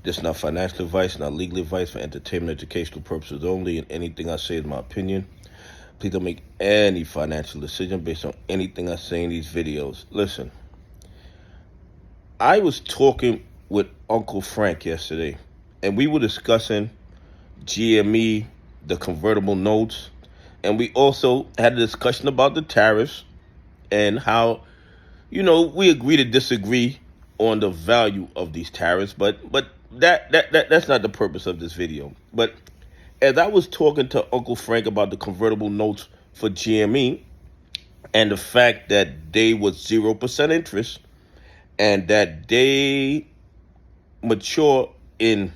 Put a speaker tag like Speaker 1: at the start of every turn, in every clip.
Speaker 1: This is not financial advice, not legal advice, for entertainment, educational purposes only, and anything I say is my opinion. Please don't make any financial decision based on anything I say in these videos. Listen, I was talking with Uncle Frank yesterday, and we were discussing GME, the convertible notes, and we also had a discussion about the tariffs and how, we agree to disagree on the value of these tariffs, but that's not the purpose of this video. But as I was talking to Uncle Frank about the convertible notes for GME and the fact that they was 0% interest and that they mature in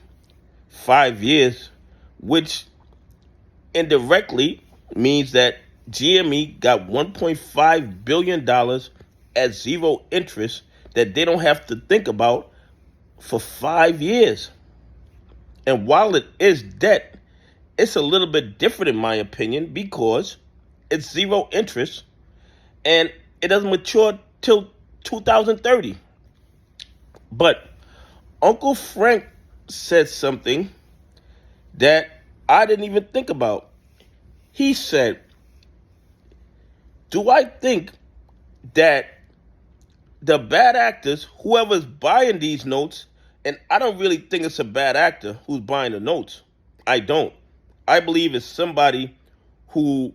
Speaker 1: 5 years, which indirectly means that GME got $1.5 billion at zero interest that they don't have to think about for 5 years. And while it is debt, it's a little bit different in my opinion because it's zero interest and it doesn't mature till 2030. But Uncle Frank said something that I didn't even think about. He said, do I think that the bad actors, whoever's buying these notes, and I don't really think it's a bad actor who's buying the notes. I don't. I believe it's somebody who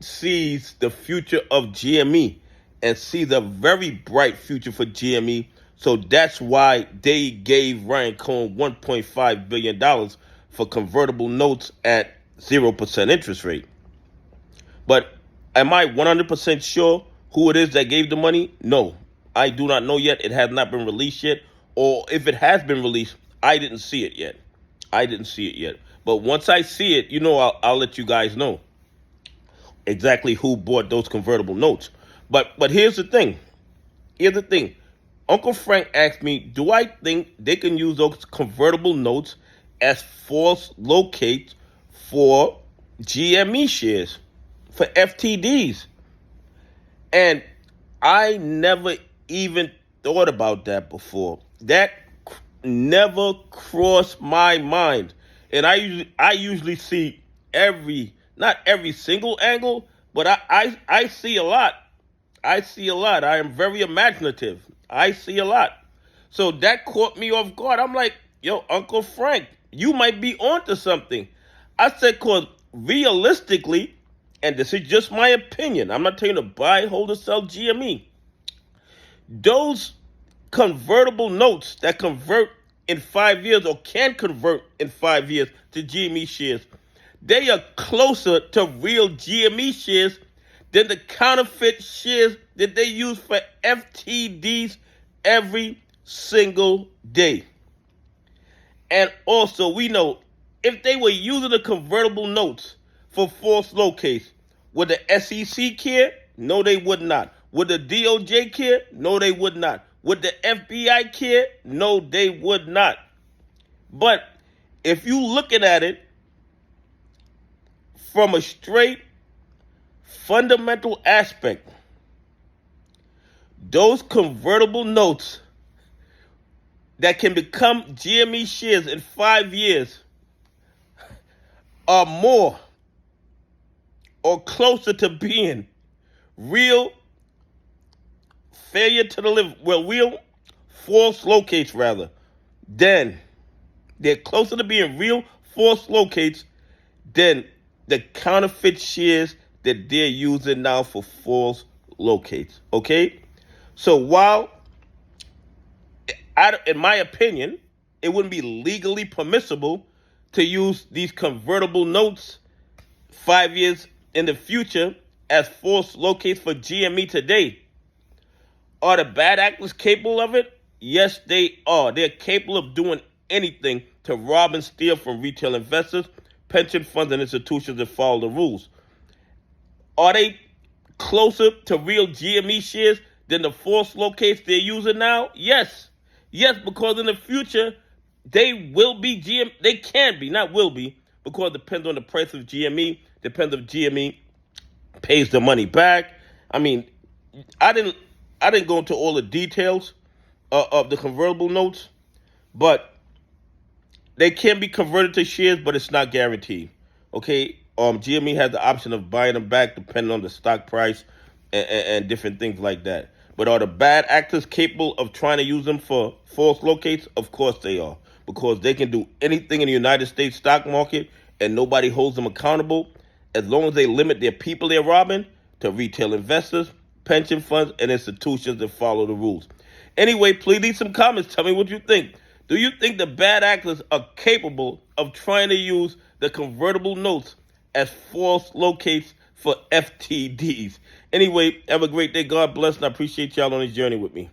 Speaker 1: sees the future of GME and sees a very bright future for GME. So that's why they gave Ryan Cohen $1.5 billion for convertible notes at 0% interest rate. But am I 100% sure who it is that gave the money? No, I do not know yet. It has not been released yet. Or if it has been released, I didn't see it yet. But once I see it, I'll let you guys know exactly who bought those convertible notes. But here's the thing. Uncle Frank asked me, do I think they can use those convertible notes as false locates for GME shares, for FTDs? And I never even thought about that before. That never crossed my mind. And I usually see not every single angle, but I see a lot. I am very imaginative. I see a lot. So that caught me off guard. I'm like, yo, Uncle Frank, you might be onto something. I said, because realistically, and this is just my opinion, I'm not telling you to buy, hold, or sell GME. Those convertible notes that convert in 5 years or can convert in 5 years to GME shares, they are closer to real GME shares than the counterfeit shares that they use for FTDs every single day. And also, we know if they were using the convertible notes for false locates, would the SEC care? No, they would not. Would the DOJ care? No, they would not. Would the FBI care? No, they would not. But if you looking at it from a straight fundamental aspect, those convertible notes that can become GME shares in 5 years are more or closer to being real real false locates rather, then they're closer to being real false locates than the counterfeit shares that they're using now for false locates. Okay? So while, in my opinion, it wouldn't be legally permissible to use these convertible notes 5 years in the future as false locates for GME today, are the bad actors capable of it? Yes, they are. They're capable of doing anything to rob and steal from retail investors, pension funds, and institutions that follow the rules. Are they closer to real GME shares than the false locates they're using now? Yes. Yes, because in the future, they will be GME. They can be, not will be, because it depends on the price of GME. Depends if GME pays the money back. I mean, I didn't go into all the details of the convertible notes, but They can be converted to shares, but it's not guaranteed. Okay. GME has the option of buying them back depending on the stock price and different things like that. But are the bad actors capable of trying to use them for false locates? Of course they are, because they can do anything in the United States stock market and nobody holds them accountable as long as they limit their people they're robbing to retail investors, pension funds, and institutions that follow the rules. Anyway, please leave some comments. Tell me what you think. Do you think the bad actors are capable of trying to use the convertible notes as false locates for FTDs? Anyway, have a great day. God bless, and I appreciate y'all on this journey with me.